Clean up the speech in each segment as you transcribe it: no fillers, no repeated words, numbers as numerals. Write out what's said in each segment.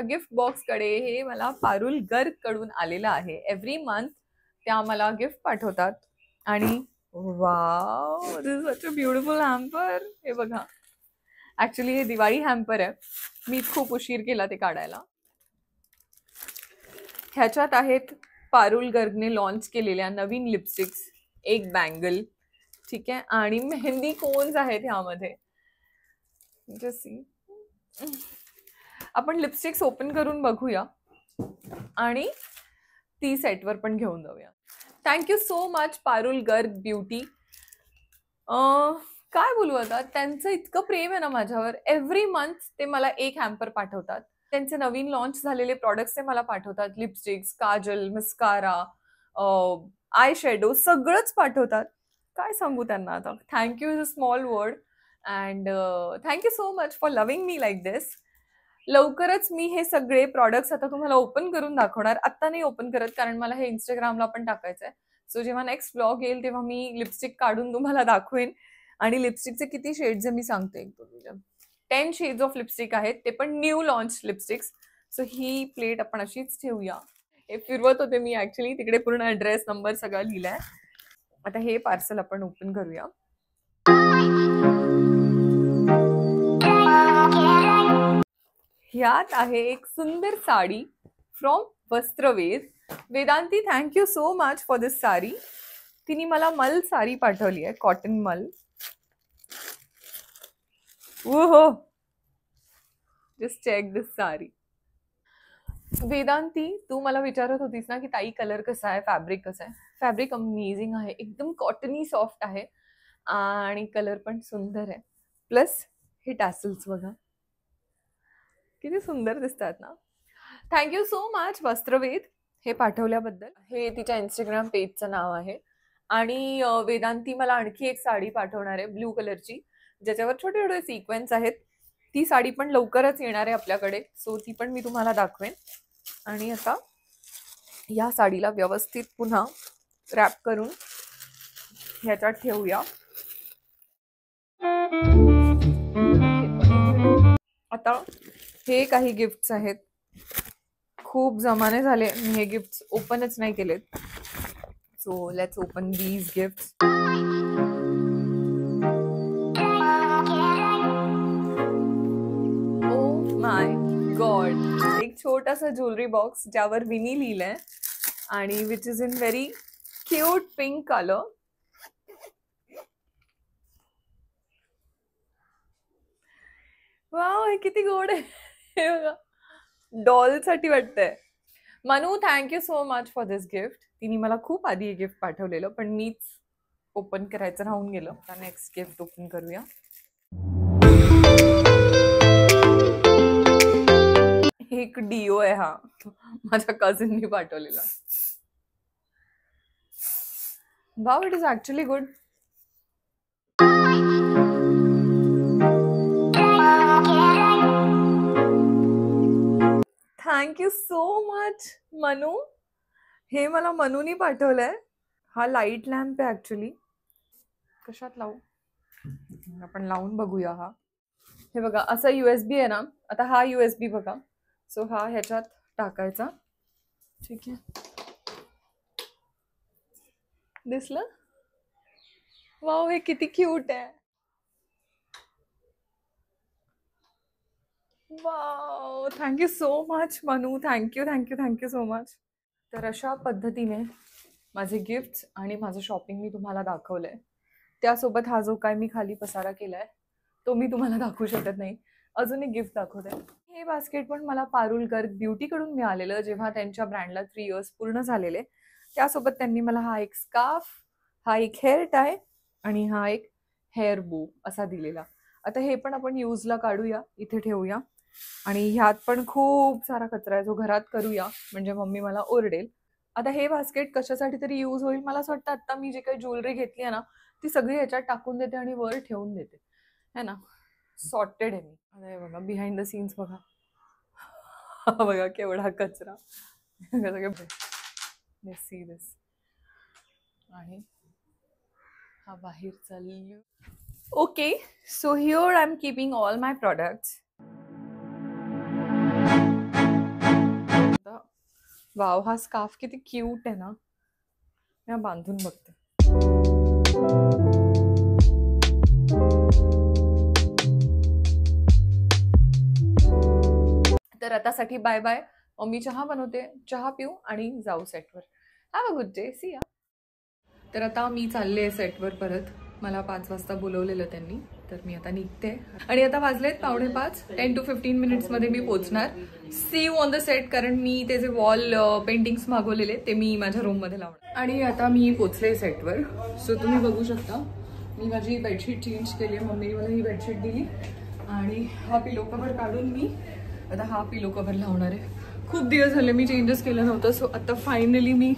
Gift box कडे. हे मला पारुल गर्ग कडून आलेलं आहे. एव्हरी मंथ त्या मला गिफ्ट पाठवतात आणि wow, this is such a beautiful hamper. हे बघा, ऍक्च्युली हे दिवाळी हॅम्पर आहे. मी खूप उशीर केला ते काढायला. ह्याच्यात आहेत पारुल गर्गने लॉन्च केलेल्या नवीन लिपस्टिक्स, एक बँगल, ठीक आहे, आणि मेहंदी कोन्स आहेत ह्यामध्ये. आपण लिपस्टिक्स ओपन करून बघूया आणि ती सेटवर पण घेऊन जाऊया. Thank you so much Parul Garg beauty. काय बोलू आता, त्यांचं इतकं प्रेम आहे ना माझ्यावर. एव्हरी मंथ ते मला एक हॅम्पर पाठवतात. त्यांचे नवीन लॉन्च झालेले प्रॉडक्ट्स ते मला पाठवतात. Lipsticks, kajal, mascara, eye shadow सगळंच पाठवतात. काय सांगू त्यांना आता. Thank you is a small word and thank you so much for loving me like this. लवकरच मी हे सगळे प्रॉडक्ट्स आता तुम्हाला ओपन करून दाखवणार. आत्ता नाही ओपन करत कारण मला हे इंस्टाग्रामला पण टाकायचं आहे. सो जेव्हा नेक्स्ट ब्लॉग येईल तेव्हा मी लिपस्टिक काढून तुम्हाला दाखवेन. आणि लिपस्टिकचे किती शेड्स आहे मी सांगते. 10 शेड्स ऑफ लिपस्टिक आहेत, ते पण न्यू लॉन्च लिपस्टिक्स. सो ही प्लेट आपण अशीच ठेवूया. हे फिरवत होते मी ऍक्च्युली, तिकडे पूर्ण ॲड्रेस नंबर सगळं लिहिलाय. आता हे पार्सल आपण ओपन करूया. ह्यात आहे एक सुंदर sari from Vastraved. Vedanti, thank you so much for this sari. तिने मला मल साडी पाठवली आहे, कॉटन मल. हो, just check this sari. Vedanti, तू मला विचारत होतीस ना की ताई कलर कसा आहे, फॅब्रिक कसं आहे. फॅब्रिक अमेझिंग आहे, एकदम कॉटनी सॉफ्ट आहे आणि कलर पण सुंदर आहे. प्लस हे टॅसल्स बघा किती सुंदर दिसतात ना. थँक्यू सो मच वस्त्रवेद हे पाठवल्याबद्दल. हे तिच्या इंस्टाग्राम पेजचं नाव आहे. आणि वेदांती मला आणखी एक साडी पाठवणार आहे ब्ल्यू कलरची, ज्याच्यावर छोटे छोटे सिक्वेन्स आहेत. ती साडी पण लवकरच येणार आहे आपल्याकडे. सो ती पण मी तुम्हाला दाखवेन. आणि आता या साडीला व्यवस्थित पुन्हा रॅप करून ह्याच्यात ठेवूया. आता हे काही गिफ्ट्स आहेत. खूप जमाने झाले मी हे गिफ्ट्स ओपनच नाही केलेत. So let's open these gifts. Oh my God, एक छोटासा ज्वेलरी बॉक्स ज्यावर विनी लिहिलंय आणि which is in very cute pink colour. Wow, हे किती गोड आहे. डॉल साठी वाटतंय. Manu, thank you so much for this gift. तिने मला खूप आधी हे गिफ्ट पाठवलेलं पण मीच ओपन करायचं राहून गेलं. आता नेक्स्ट गिफ्ट ओपन करूया. एक डिओ आहे हा, माझ्या कझिननी पाठवलेला. Wow, it is actually good. Thank you so much Manu. हे मला मनूनी पाठवलंय. हा लाईट लॅम्प आहे ऍक्च्युली. कशात लावू, आपण लावून बघूया. हा हे बघा, असा USB आहे ना. आता हा USB बघा. सो हा ह्याच्यात टाकायचा, ठीक आहे. दिसलं. वाव, हे किती क्यूट आहे. Wow, thank you so much Manu. Thank you thank you thank you so much. तर अशा पद्धतीने माझे गिफ्ट्स आणि माझं शॉपिंग मी तुम्हाला दाखवलंय. त्यासोबत हा जो काय मी खाली पसारा केलाय तो मी तुम्हाला दाखवू शकत नाही. अजून एक गिफ्ट दाखवते. हे बास्केट पण मला पारुल गर्ग ब्युटी कडून मिळालेलं, जेव्हा त्यांच्या ब्रँडला 3 इयर्स पूर्ण झालेले. त्यासोबत त्यांनी मला हा एक स्कार्फ, हा एक हेअर टाय आणि हा एक हेअर बो असा दिलेला. आता हे पण आपण यूजला काढूया, इथे ठेवूया. आणि ह्यात पण खूप सारा कचरा आहे जो घरात करूया, म्हणजे मम्मी मला ओरडेल. आता हे बास्केट कशासाठी तरी यूज होईल. मला असं वाटतं आता मी जे काही ज्वेलरी घेतली आहे ना ती सगळी ह्याच्यात टाकून देते आणि वर ठेवून देते, है ना. सॉर्टेड आहे मी. आता हे बघा बिहाइंड द सीन्स बघा. बघा केवढा कचरा. See this. आणि हा बाहेर चाललो. Okay, so here I am keeping all my products. Wow, हा स्कार्फ किती क्यूट आहे ना. मी बांधून बघते. तर आतासाठी बाय बाय. मी चहा बनवते, चहा पिऊ आणि जाऊ सेटवर. Have a good day, see ya. तर आता मी चालले सेटवर परत. मला 5 वाजता बोलवलेलं त्यांनी, तर मी आता निघते. आणि आता वाजलेत 4:45. 10 to 15 मिनिट्समध्ये मी पोहोचणार. See you on the set. कारण मी ते जे वॉल पेंटिंग्स मागवलेले ते मी माझ्या रूममध्ये लावणार. आणि आता मी पोहोचले सेटवर. सो तुम्ही बघू शकता मी माझी बेडशीट चेंज केली आहे. मम्मीने मला ही बेडशीट दिली आणि हा पिलो कव्हर काढून मी आता हा पिलो कव्हर लावणार आहे. खूप दिवस झाले मी चेंजच केलं नव्हतं. सो आता फायनली मी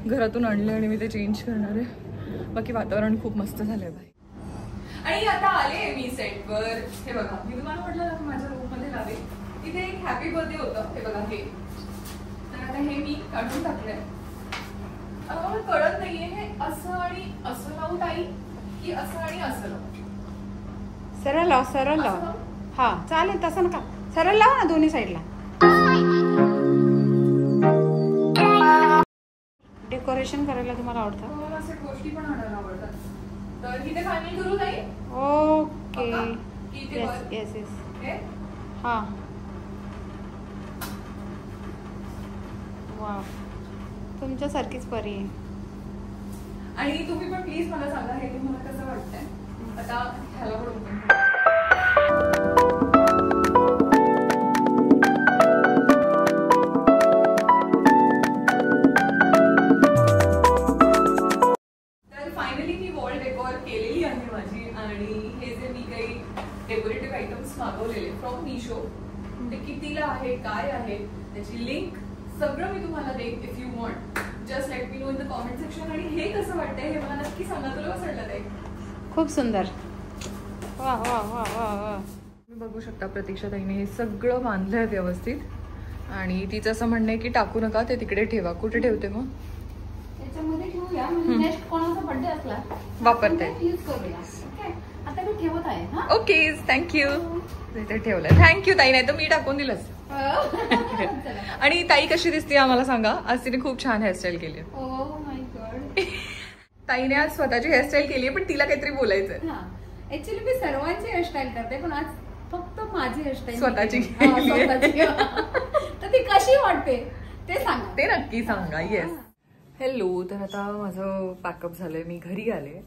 घरातून आणले आणि मी ते चेंज करणार आहे. बाकी वातावरण खूप मस्त झालंय बाई. आणि आता आले मी सेटवर. हे बघा, मी तुम्हाला म्हटलं ना माझ्या रूममध्ये लावे. इथे एक हॅपी बर्थडे होतं. हे बघा हे. तर आता हे मी काढून टाकलंय. आता मला कळत नाहीये हे असं आणि असं लावू ताई की असं आणि असं लावू. सरळ लाव, सरळ लाव. हा चालेल, तसं नका, सरळ लाव ना दोन्ही साईडला. डेकोरेशन करायला तुम्हाला आवडतं? मला अशा गोष्टी पण आणायला आवडतात. तर इथे फायनल करू ताई? ओके. Yes yes yes. हे हा. वाव, तुमच्यासारखीच परी आहे. आणि तुम्ही पण प्लीज मला सांगा हे तुम्हाला कसं वाटतंय. आता ह्याला पण ओपन तर फायनली मी वॉल डेकोर केलेली आहे माझी. आणि हे जे मी काही डेकोरेटिव्ह आयटम्स मागवलेले फ्रॉम मीशो ते कितीला आहे, काय आहे, त्याची लिंक सगळं मी तुम्हाला देईन. If you want just let me know in the comment section. आणि हे कसं वाटतंय हे मला नक्की सांगा. तुला कसं वाटलं ते? खूप सुंदर. वा वा वा वा वा. तुम्ही बघू शकता प्रतीक्षा ताईने हे सगळं बांधलंय व्यवस्थित. आणि तिचं असं म्हणणं आहे की टाकू नका, ते तिकडे ठेवा. कुठे ठेवते मग? त्याच्यामध्ये ठेवूया, म्हणजे नेक्स्ट कोणाचा बर्थडे असला वापरते. यूज करूया. ओके, आता मी ठेवत आहे. हा ओके, थँक्यू. इथे ठेवलंय. थँक्यू ताई, नाही तर मी टाकून दिलं. आणि ताई कशी दिसते आम्हाला सांगा. आज तिने खूप छान हेअरस्टाईल केली आहे. Oh my God. ताईने आज स्वतःची हेअरस्टाईल केली आहे, पण तिला काहीतरी बोलायचंय. ऍक्च्युली मी सर्वांची हेअरस्टाईल करते, पण आज फक्त माझी हेअरस्टाईल स्वतःची. तर ती कशी वाटते ते सांगा. ते नक्की सांगा. येस. हॅलो. तर आता माझं पॅकअप झालंय. मी घरी आले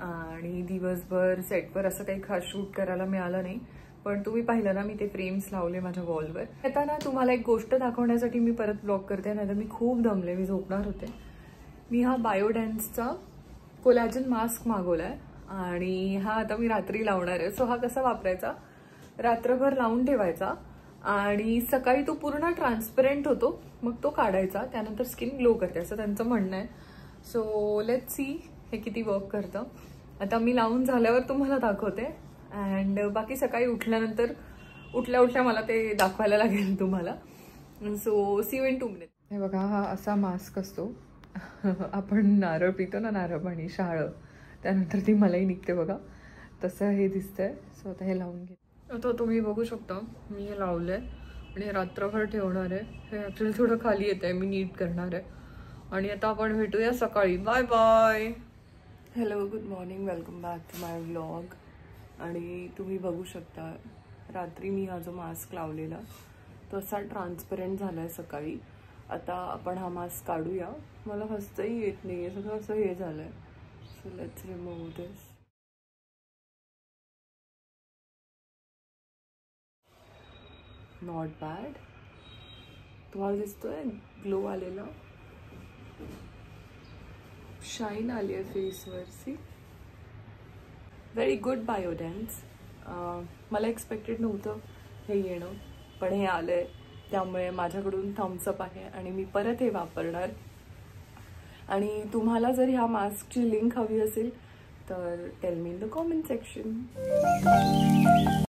आणि दिवसभर सेटवर असं काही खास शूट करायला मिळालं नाही. पण तुम्ही पाहिलं ना मी ते फ्रेम्स लावले माझ्या वॉलवर. आता ना तुम्हाला एक गोष्ट दाखवण्यासाठी मी परत ब्लॉग करते, नाही तर मी खूप दमले, मी झोपणार होते. मी हा बायोडॅन्सचा कोलॅजन मास्क मागवलाय आणि हा आता मी रात्री लावणार आहे. सो हा कसा वापरायचा, रात्रभर लावून ठेवायचा आणि सकाळी तो पूर्ण ट्रान्सपरंट होतो, मग तो काढायचा, त्यानंतर स्किन ग्लो करते असं त्यांचं म्हणणं आहे. सो लेट्स सी हे किती वर्क करतं. आता मी लावून झाल्यावर तुम्हाला दाखवते. अँड बाकी सकाळी उठल्यानंतर उठल्या मला ते दाखवायला लागेल तुम्हाला. So see you in 2 minutes. हे बघा, हा असा मास्क असतो. आपण नारळ पितो ना, नारळ पाणी, शाळं, त्यानंतर ती मलाही निघते बघा, तसं हे दिसतंय. सो आता हे लावून घे. आता तुम्ही बघू शकता मी हे लावलंय आणि रात्रभर ठेवणार आहे. हे ॲक्च्युली थोडं खाली येत आहे, मी नीट करणार आहे. आणि आता आपण भेटूया सकाळी. Bye bye. Hello, good morning, welcome back to my vlog. आणि तुम्ही बघू शकता रात्री मी हा जो मास्क लावलेला तो असा ट्रान्सपरंट झाला आहे सकाळी. आता आपण हा मास्क काढूया. मला हसताही येत नाही आहे, सगळं असं हे झालं आहे. So let's remove this. Not bad. तुम्हाला दिसतोय ग्लो आलेला, शाईन आली आहे फेसवर. See, very good Biodance. मला एक्सपेक्टेड नव्हतं हे येणं, पण हे आलं आहे. त्यामुळे माझ्याकडून थम्सअप आहे आणि मी परत हे वापरणार. आणि तुम्हाला जर ह्या मास्कची लिंक हवी असेल तर tell me in the comment section.